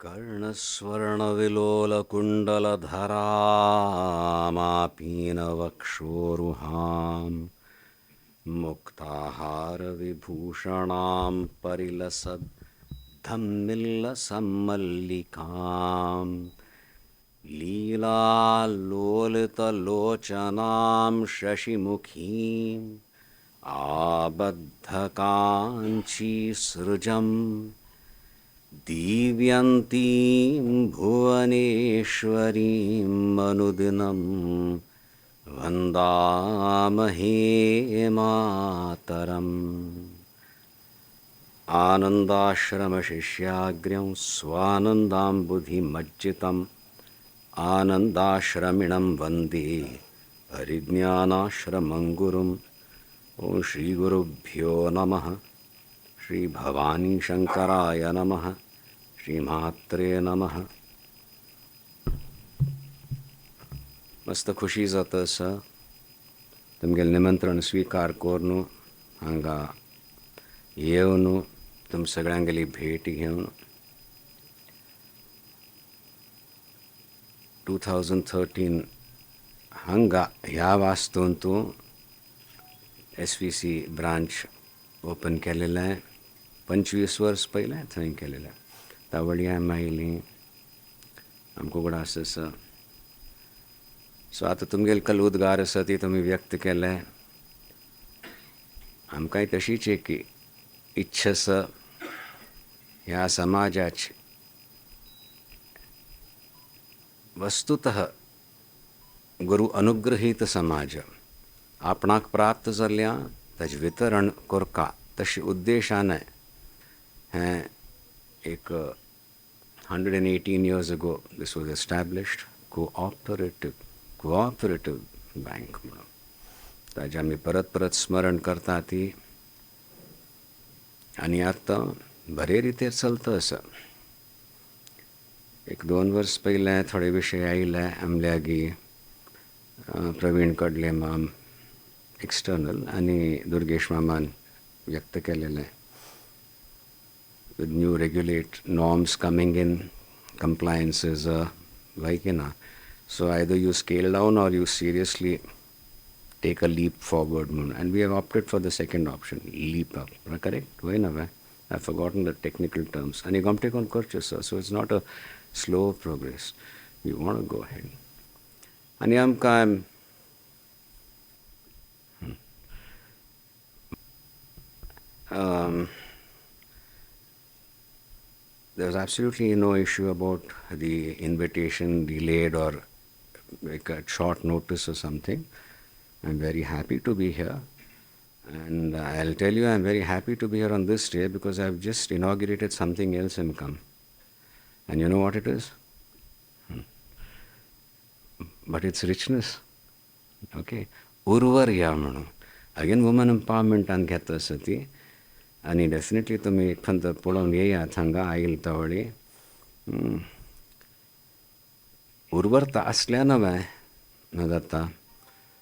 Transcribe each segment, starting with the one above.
कर्णस्वर्णविलोलकुण्डलधरामापीनवक्षोरुहां मुक्ताहारविभूषणां परिलसद्धम्मिल्लसम्मल्लिकाम् लीलालोलितलोचनां शशिमुखीम् आबद्धकाञ्चीसृजम् दीव्यन्तीं भुवनेश्वरीं अनुदिनं वन्दामहे मातरम् आनन्दाश्रमशिष्याग्र्यं स्वानन्दाम्बुधिमज्जितम् आनन्दाश्रमिणं वन्दे हरिज्ञानाश्रमङ्गुरुम् ॐ श्रीगुरुभ्यो नमः। श्री भवानी शंकराय नमः। श्रीमात्रे नमः। मस्त खुशी जाता सर तुमगेल निमंत्रण स्वीकार करून हांगा येवन तुम सगळ्यांगेली भेट घेवन 2013 हांगा ह्या वास्तून तूं SVC ब्रांच ओपन केलेलें आहे. 25 वर्स पयलें थंय केलेलें. तावळी हांवें आयलीं आमकां उगडास आसा सो आतां तुमगेले कल उद्गार आसा ती तुमी व्यक्त केले. आमकांय तशीच एक इच्छा आसा ह्या समाजाची वस्तुतः गुरु अनुग्रहीत समाज आपणाक प्राप्त जाल्ल्या ताचें वितरण करता तशें उद्देशान हें एक 118 years ago this was established cooperative bank म्हणून ताजें आमी परत परत स्मरण करता ती आनी आतां बरे रितीन चलता आसा. 1-2 वर्स पयलें थोडे विशय आयले आमल्यागी प्रवीण कडले माम एक्सटर्नल आनी दुर्गेश मामान व्यक्त केलेलें. with new regulate norms coming in, compliance is like so either you scale down or you seriously take a leap forward, and we have opted for the second option, leap up, correct? I've forgotten the technical terms, and you take on courses, so it's not a slow progress. We want to go ahead. And there's absolutely no issue about the invitation delayed or like at short notice or something. I'm very happy to be here, and I'll tell you I'm very happy to be here on this day because I've just inaugurated something else in Come. And you know what it is? But it's richness. Okay. Urvarya म्हणून again woman empowerment and घेता सती आनी definitely तुमी खंत पळोवन येयात हांगा oil तावळी. उर्वरता आसल्या नवें न जाता.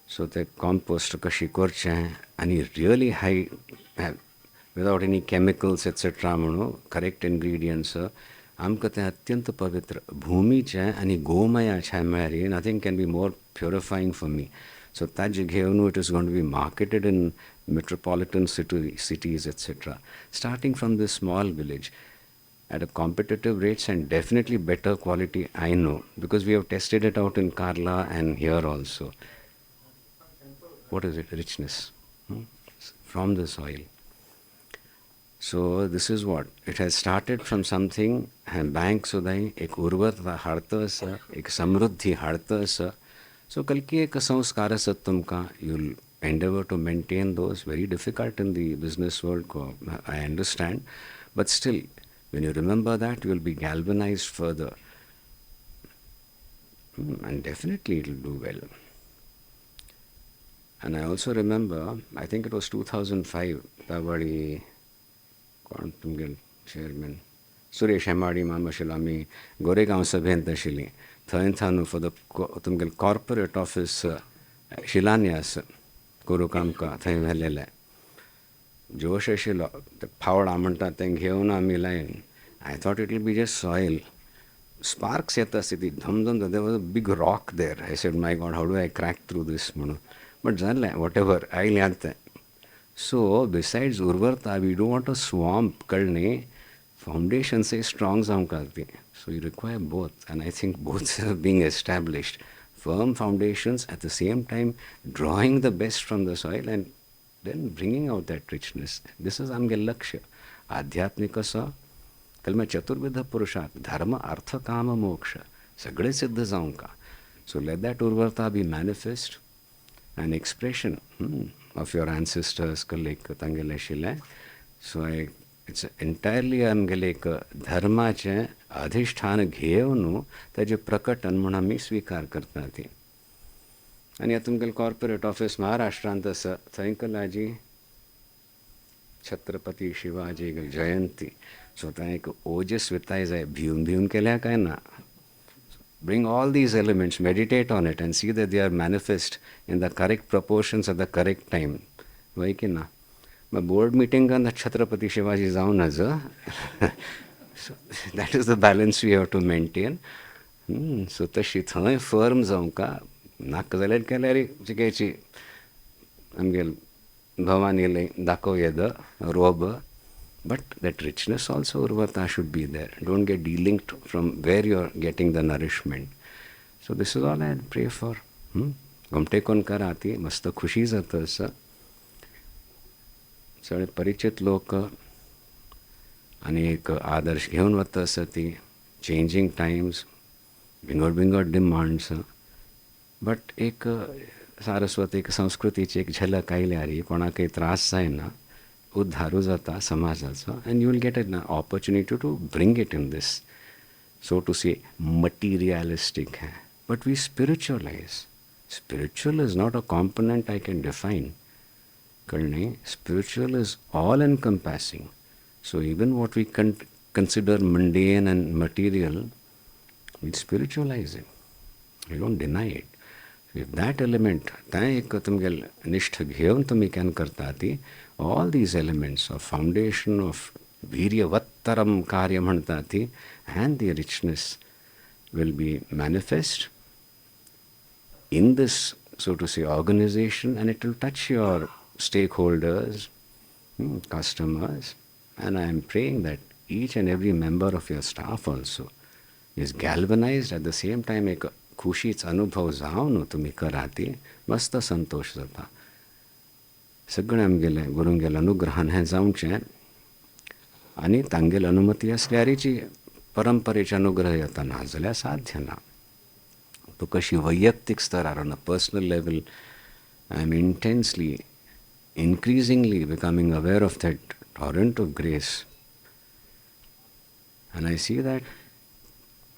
सो ते कॉम्पोस्ट कशी करचें आनी really high without any chemicals etcetera म्हणून करेक्ट इन्ग्रिडियंट्स आमकां तें अत्यंत पवित्र भुमीचें आनी गोमयाचें मेळ्ळी. Nothing can be more purifying for me. So ताजे घेवन it is going to be marketed in metropolitan cities, etc. Starting from this small village at a competitive rates and definitely better quality, I know, because we have tested it out in Karla and here also. What is it? Richness from the soil. So this is what it has started from something. Bank sudai ek urvarta हाडता आसा, एक समृद्धी हाडता आसा. So kalki ek sanskar asat tumka, you'll endeavor to maintain those. Very difficult in the business world, I understand, but still when you remember that, you will be galvanized further, and definitely it will do well. And I also remember, I think it was 2005, Tawadi Quantum Chairman Suresh Hemadi Mamashil आमी गोरेगांव सभेंत आशिल्लीं. थंय थानू for the तुमगेले corporate office शिलान्यास करूंक आमकां थंय व्हेलेलें. जोश आशिल्लो ते फावडा म्हणटा तें घेवन आमी लायन. I thought it will be just soil, sparks yet city dhum dhum. There was a big rock there. I said, my God, how do I crack through this? But whatever, I'll yante. So besides urvarta, we don't want a swamp. Kalne foundation say strong sound karti. So you require both, and I think both are being established. Firm foundations at the same time drawing the best from the soil and then bringing out that richness. This is आमगे लक्ष्य. आध्यात्मिक असो, कल मैं चतुर्विध पुरुषार्थ धर्म अर्थ काम मोक्ष सगळे सिद्ध जाऊं का. So let that urvarta be manifest, an expression of your ancestors कलेक तांगेले शिले. So it's entirely आमगेलेक धर्माचे अधिष्ठान घेऊन त्याचे प्रकटन म्हणून आम्ही स्वीकार करता ती. आणि आता तुमगेल कॉर्पोरेट ऑफिस महाराष्ट्रांत असं थंयकल आजी छत्रपती शिवाजी जयंती. सो त्या एक ओजस्विताय जाय भिवन भिवन केल्या काय ना. Bring all these elements, meditate on it and see that they are manifest in the correct proportions at the correct time. वही की ना. मग बोर्ड मीटिंग का छत्रपती शिवाजी जाऊनच. So that is the balance we have to maintain. So तशी थंय firm जाऊं का नाक जाल्यार केल्यार चिकेची आमगेल भवानीले दाखोव येद रोब. But that richness also, urvata, should be there. Don't get delinked from where you're getting the nourishment. So this is all I pray for. गमटे कोण कराती मस्त खुशी जातं असं. सगळे परिचित लोक आणि एक आदर्श घेऊन वत असं ती. चेंजिंग टाइम्स, बिंगोड डिमांड्स. बट एक सारस्वत संस्कृतीची एक झलक आयल्यारी कोणा काही त्रास जायना उद्धारू जाता समाजाचो. and you will get an opportunity to bring it in this, so to say, materialistic. But we spiritualize. Spiritual is not a component I can define. Spiritual is all encompassing. So even what we consider mundane and material, we spiritualize it. We don't deny it. If that element, nishtha घेऊन तुम्ही can करता all these elements of foundation of viryavattaram karya म्हणता and the richness will be manifest in this, so to say, organization, and it will touch your stakeholders, customers. And I am praying that each and every member of your staff also is galvanized at the same time. एक खुशीचा अनुभव जाऊन तुम्ही कराती मस्त संतोष जाता. सगळे आमगेले गुरुंगेल अनुग्रहान हें जावचें आनी तांगेल अनुमती असल्यारीची परंपरेचे अनुग्रह येता ना जाल्यार साध्य ना. तो कशी वैयक्तीक स्तरार on a personal level I am intensely increasingly becoming aware of that torrent of grace, and I see that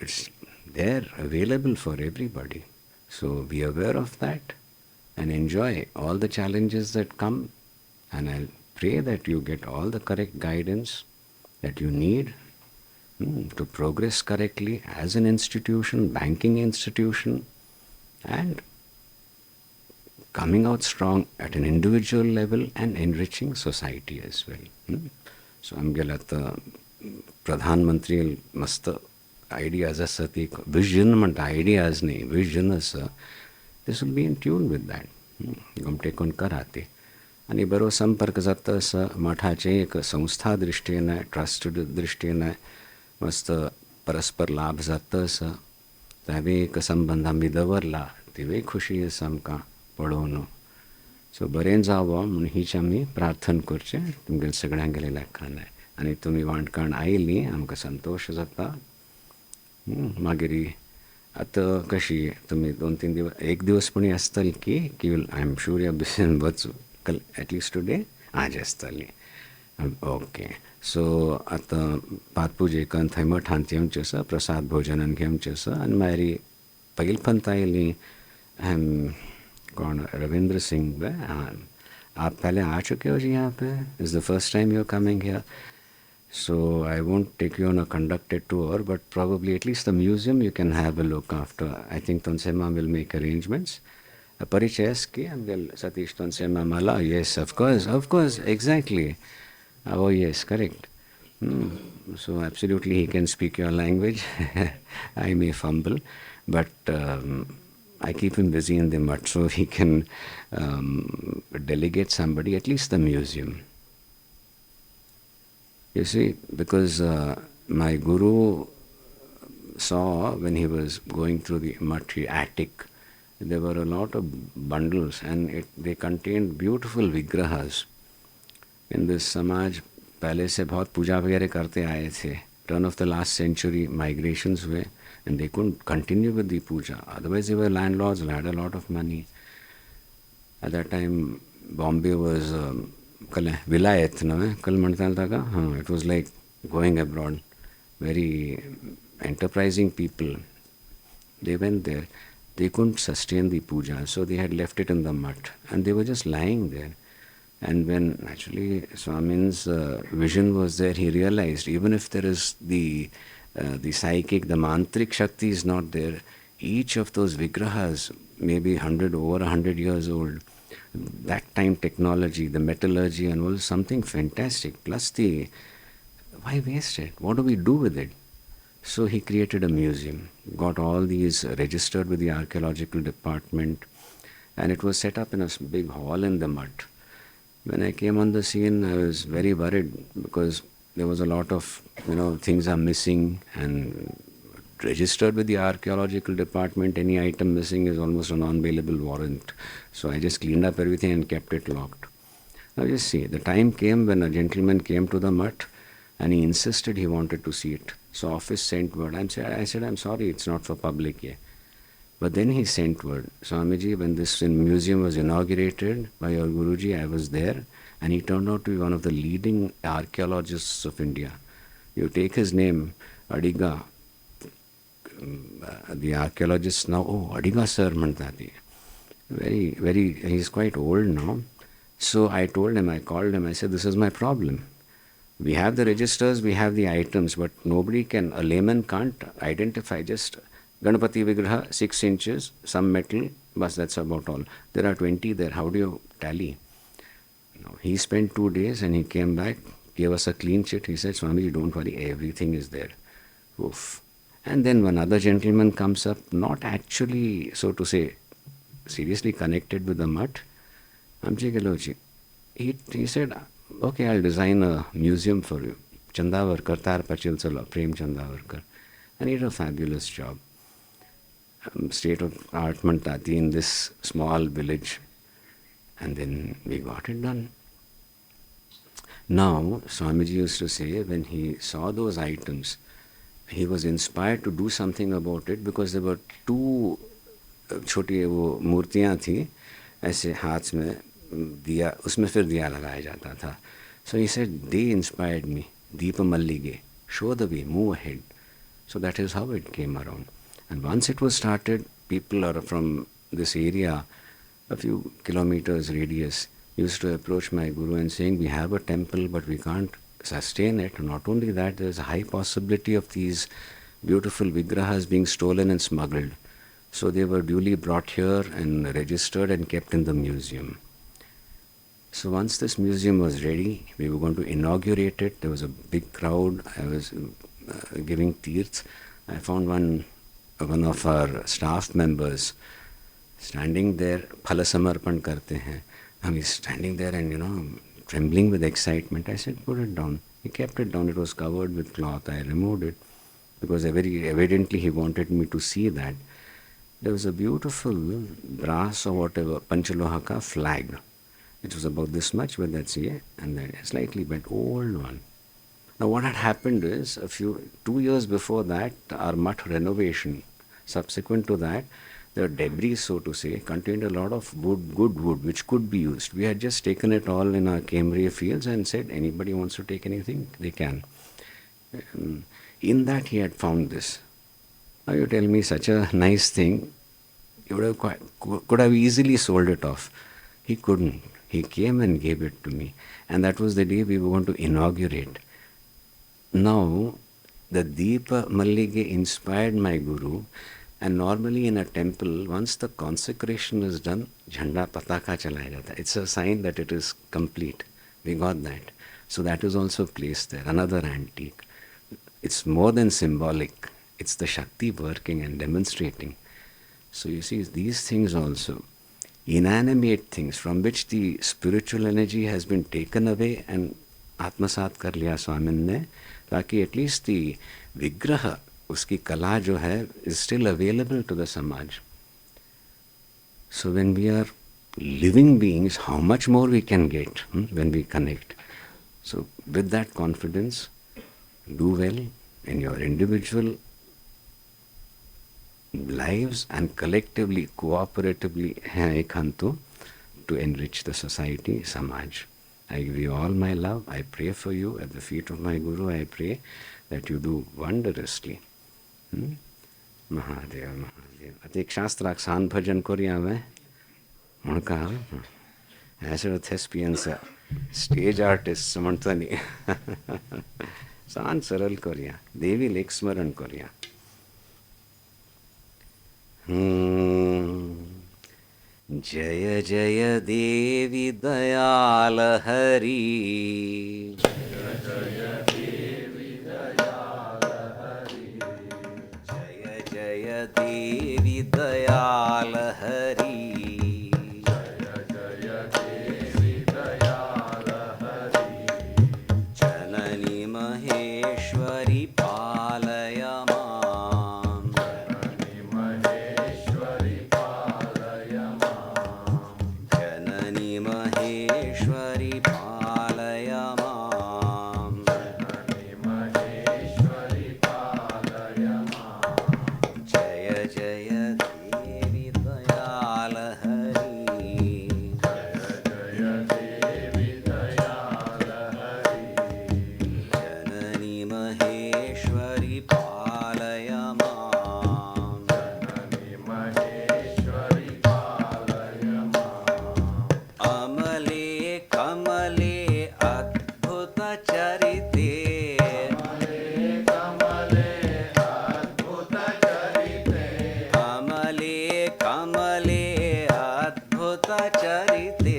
it's there available for everybody. So be aware of that and enjoy all the challenges that come, and I'll pray that you get all the correct guidance that you need to progress correctly as an institution, banking institution, and coming out strong at an individual level and enriching society as well. So आमगेला प्रधान मंत्री मस्त ideas असत एक vision म्हणटा ideas नाही vision असं. This will be in tune with that. गमटे कोण कराते आणि बरो संपर्क जाता असं मठाचे एक संस्था दृष्टीने ट्रस्ट दृष्टीने मस्त परस्पर लाभ जाता असं त्यावे एक संबंध आम्ही दवरला तिवे खुशी आसा आमकां पळोवन. सो बरें जावो म्हूण हीच आमी प्रार्थना करचें तुमगेल्या सगळ्यांगेले लेखान. आनी तुमी वांटकाण आयलीं आमकां संतोश जाता. मागीर आतां कशी तुमी 2-3 दिवस एक दिवस पुणी आसतली की आय एम श्योर या बिसीन वचूं एटलिस्ट टुडे आज आसतली. ओके. सो आतां पातपुजेकन थंय मठांत येवचें आसा प्रसाद भोजनान घेवचें आसा आनी मागीर पयली पंत आयलीं कौन रविंद्र सिंह. आप पहले आ चुके हो जी यहाँ पे? Is the first time you are coming here. So I won't take you on a conducted tour, but probably at least the museum you can have a look after. I think Tonsema will make arrangements. Parichayaski and will Satish Tonsema Mala. Yes, of course, exactly. Oh yes, correct. So absolutely he can speak your language. I may fumble, but I keep him busy in the mutt so he can delegate somebody, at least the museum. You see, because my guru saw when he was going through the Matri attic, there were a lot of bundles and they contained beautiful vigrahas. In this Samaj पहले से बहुत पूजा वगैरह करते आए थे. Turn of the last century migrations हुए and they couldn't continue with the puja. Otherwise they were landlords who had a lot of money. At that time Bombay was कल विलायत ना कल मनता था का हाँ, it was like going abroad. Very enterprising people. They went there. They couldn't sustain the puja, so they had left it in the mutt, and they were just lying there. And when actually Swamin's vision was there, he realized even if there is the psychic, the mantric shakti is not there, each of those vigrahas, maybe 100 over 100 years old, that time technology, the metallurgy and all, something fantastic. Plus the, why waste it? What do we do with it? So he created a museum, got all these registered with the archaeological department, and it was set up in a big hall in the mutt. When I came on the scene, I was very worried because there was a lot of, things are missing and registered with the archaeological department. Any item missing is almost a non-bailable warrant. So I just cleaned up everything and kept it locked. Now you see, the time came when a gentleman came to the mutt and he insisted he wanted to see it. So office sent word. I said, I'm sorry, it's not for public yet. But then he sent word, Swamiji, when this museum was inaugurated by your Guruji, I was there, and he turned out to be one of the leading archaeologists of India. You take his name, Adiga, the archaeologists now, Adiga sir mantati. Very, he's quite old now. So I told him, I called him, I said, this is my problem. We have the registers, we have the items, but nobody can, a layman can't identify just Ganapati Vigraha, 6 inches, some metal, but that's about all. There are 20 there. How do you tally? No, he spent 2 days and he came back, gave us a clean sheet. He said, Swamiji, don't worry, everything is there. Oof. And then one other gentleman comes up, not actually, so to say, seriously connected with the mutt. Amchi Gelochi. He said, okay, I'll design a museum for you. Chandavarkar, Tar Pachilsala, Prem Chandavarkar. And he did a fabulous job. State of art Mantati in this small village, and then we got it done. Now, Swamiji used to say when he saw those items, he was inspired to do something about it because there were 2 छोटी वो मूर्तियाँ थी ऐसे हाथ में दिया उसमें फिर दिया लगाया जाता था. So he said, they inspired me. Deepa Mallige, show the way, move ahead. So that is how it came around. And once it was started, people are from this area, a few kilometers radius, used to approach my guru and saying, we have a temple, but we can't sustain it. Not only that, there's a high possibility of these beautiful vigrahas being stolen and smuggled. So they were duly brought here and registered and kept in the museum. So once this museum was ready, we were going to inaugurate it. There was a big crowd. I was giving tirths. I found one of our staff members standing there, phala samarpan karte hain. And he's standing there and, trembling with excitement. I said, put it down. He kept it down. It was covered with cloth. I removed it because very evidently he wanted me to see that. There was a beautiful brass or whatever, Panchalohaka flag. It was about this much, but that's it, and then a slightly bent old one. Now what had happened is 2 years before that, our mutt renovation, subsequent to that, the debris, so to say, contained a lot of wood, good wood, which could be used. We had just taken it all in our Cambria fields and said, anybody wants to take anything, they can. In that he had found this. Now you tell me such a nice thing, you could have easily sold it off. He couldn't. He came and gave it to me. And that was the day we were going to inaugurate. Now, the Deepa Mallige inspired my guru, and normally in a temple, once the consecration is done, Jhanda Pataka chalaya jata. It's a sign that it is complete. We got that. So that is also placed there, another antique. It's more than symbolic. It's the Shakti working and demonstrating. So you see, these things also, inanimate things from which the spiritual energy has been taken away and आत्मसात कर लिया स्वामिन ने, ताकि at least दी विग्रह, उसकी कला जो है, is still available to the समाज. So when we are living beings, how much more we can get when we connect. So with that confidence, do well in your individual lives and collectively, cooperatively ekhantu, to enrich the society, samaj. I give you all my love. I pray for you at the feet of my Guru. I pray that you do wondrously. Mahadev, Mahadev. Atik Shastrak San Bhajan Koryame. Munka. As a thespian, stage artist, Samantani. San Saral Korya. Devi Leksmaran Korya. जय जय देवी दयाल हरि. जय जय देवी दयाल हरि. जननी महेश्वरी पालय मां. जननी महेश्वरी पालय मां. जय जय देवी दयाल हरि. जननी महेश्वरी पालय मां. अमले कमले अद्भुत चरिते. अमले कमले अद्भुत चरिते.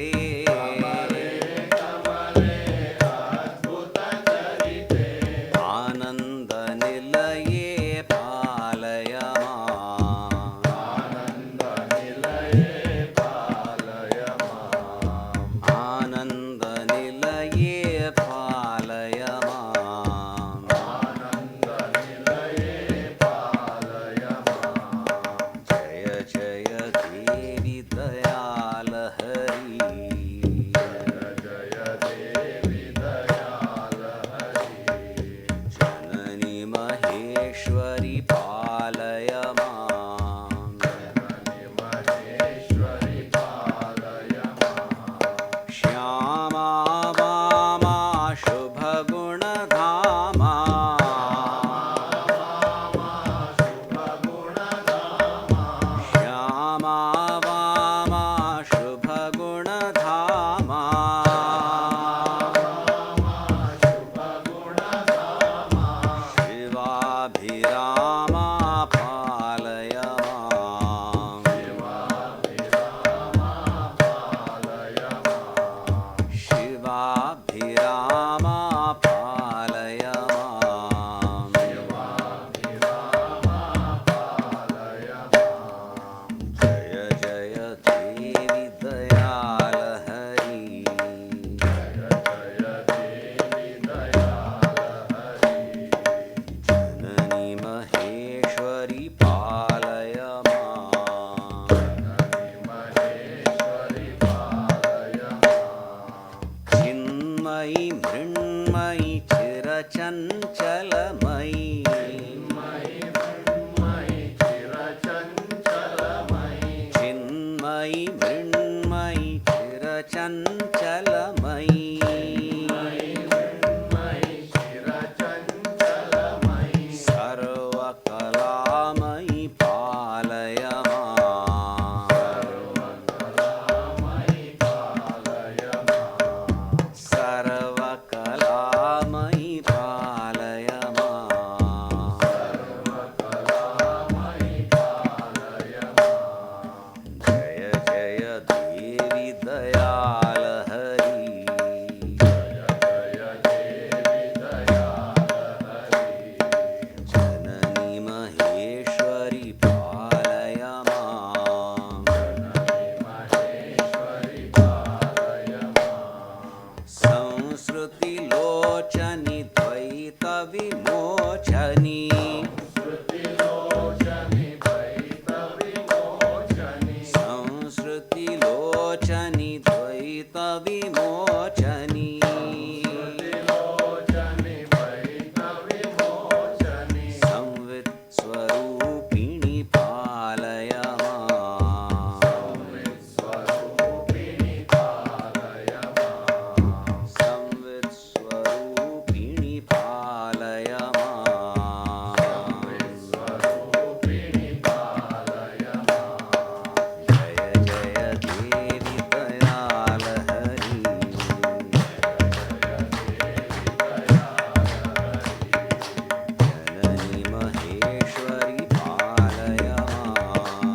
आनंद निलये पालय मां. आनंद निलये पालय मां. जय जय देवी दयाल हरि. जननी महेश्वरी पालय मां. श्यामा वामा शुभ गुणधामा. श्यामा वामा शुभ गुणधामा. शिवाभिरामा पालय मां. शिवाभिरामा पालय मां. जय जय देवी दयाल हरि. जननी महेश्वरी पालय मां. चिन्मयि मृण्मयि चिरचञ्चलमयि. चिन्मयि मृण्मयि चिरचञ्चलमयि. सर्वकलामयि पालय मां. सर्वकलामयि पालय मां. जय जय देवी दयाल हरि. विमोचनी संवित् स्वरूपिणी पालय माम् संवित् स्वरूपिणी पालय माम् जय जय देवी दयाल हरि जननी महेश्वरी पालय माम्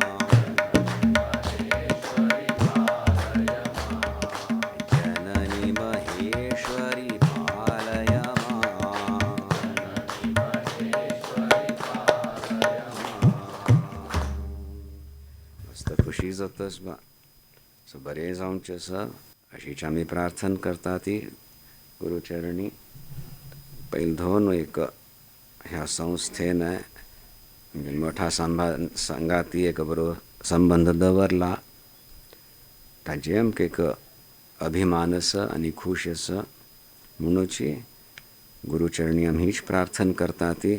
जननी महेश्वरी पालय माम् मस्त खुशी जातस बा सो बरे जावंचे आसा अशीच आमी प्रार्थना करता ती गुरुचरणी पयली धोन एक ह्या संस्थेन मोठा संगाती एक बरो संबंध दवरला ताजे आमकां एक अभिमान आसा आनी खूश आसा म्हणूची गुरुचरणी आमी हीच प्रार्थना करता ती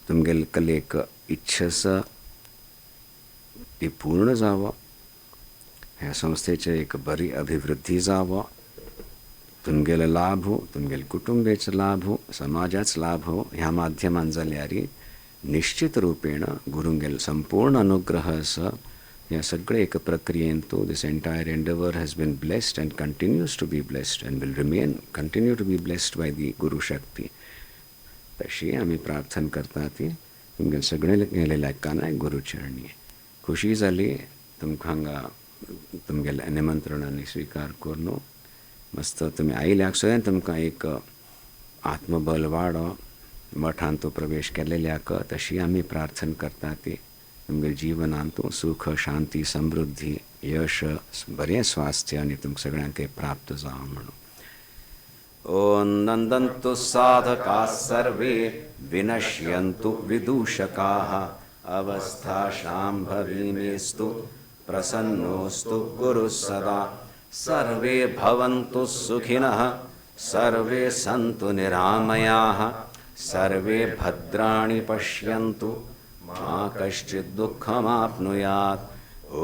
तुमगेले कले एक इच्छा आसा ती पूर्ण जावं ह्या संस्थेचे एक बरी अभिवृद्धी जावं तुमगेलो लाभ हो तुमगेले कुटुंबेचो लाभ हो समाजाचो लाभ हो ह्या माध्यमान जाल्यार निश्चित रूपेण गुरुंगेलो संपूर्ण अनुग्रह आसा ह्या सगळे एक प्रक्रियेन तूं this entire endeavour has been blessed and continues to be blessed and will remain continue to be blessed by the Guru Shakti तशी आमी प्रार्थना करता ती तुमगेले सगळे गेले लायकानाय गुरुचरणी खुशी जाली तुमकां हांगा तुमगेले निमंत्रणांनी स्वीकार करून मस्त तुमी आयल्याक सुद्दां तुमकां एक आत्मबल वाडो मठांत तूं प्रवेश केलेल्याक तशी आमी प्रार्थना करता ती तुमगे जिवनांत तूं सुख शांती समृद्धी यश बरें स्वास्थ्य आनी तुमकां सगळ्यांक प्राप्त जावं म्हणून ओम नंदन्तु साधकाः सर्वे विनश्यन्तु विदूषकाः अवस्था शाम्भवीमेस्तु प्रसन्नोऽस्तु गुरुः सदा सर्वे भवन्तु सुखिनः सर्वे सन्तु निरामयाः सर्वे भद्राणि पश्यन्तु मा कश्चित् दुःखमाप्नुयात्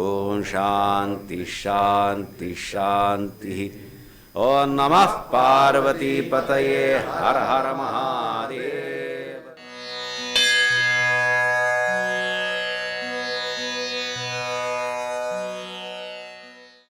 ॐ शान्ति शान्ति शान्तिः ॐ नमः पार्वतीपतये हर हर महादेव।